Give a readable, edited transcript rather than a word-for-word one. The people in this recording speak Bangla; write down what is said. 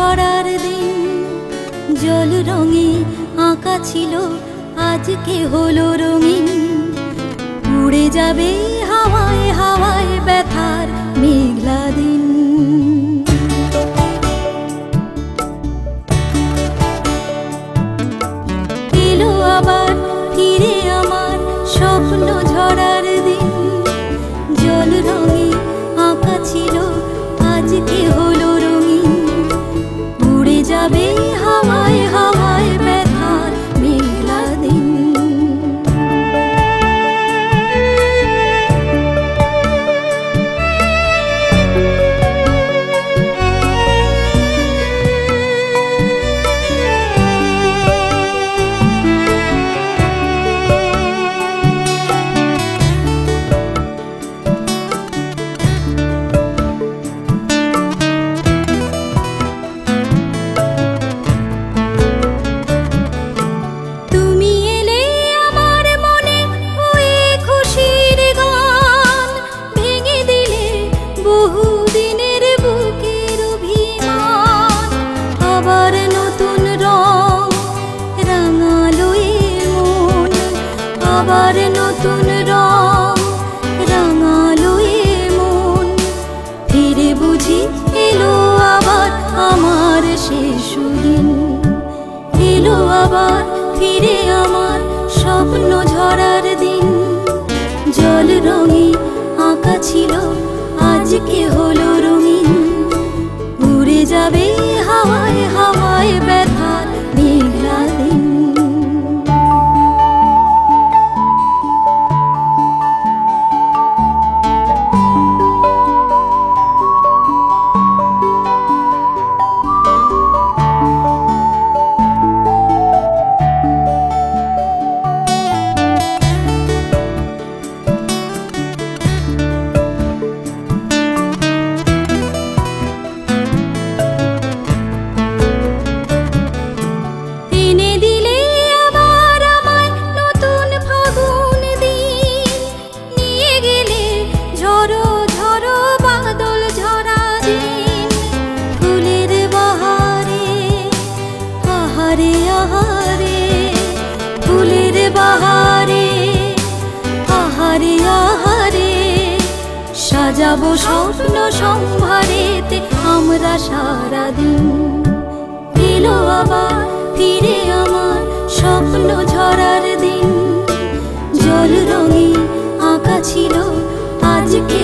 ঝরার দিন জল রঙে আঁকা ছিল আজকে হলো রঙিন উড়ে যাবে হাওয়ায় হাওয়ায় ব্যথার মেঘলা দিন এলো আবার ফিরে আমার স্বপ্ন ঝরার দিন জল রঙে আঁকা ছিল আজকে হলো রঙিন উড়ে যাবে হাওয়ায় হাওয়ায় ব্যথার মেঘলা দিন আবার নতুন রং রাঙালো এ মন ফিরে বুঝি এলো আবার আমার শেষ দিন এলো আবার ফিরে আমার স্বপ্ন ঝরার দিন জল রঙে আঁকা ছিল আজকে হলো রঙিন উড়ে যাবে হাওয়ায় হাওয়ায় ব্যথার মেঘলা দিন ফুলের বাহারে আহারে আহারে সাজাবো স্বপ্ন সম্ভারেতে আমরা সারাদিন এলো আবার ফিরে আমার স্বপ্ন ঝরার দিন জল রঙে আঁকা ছিল আজকে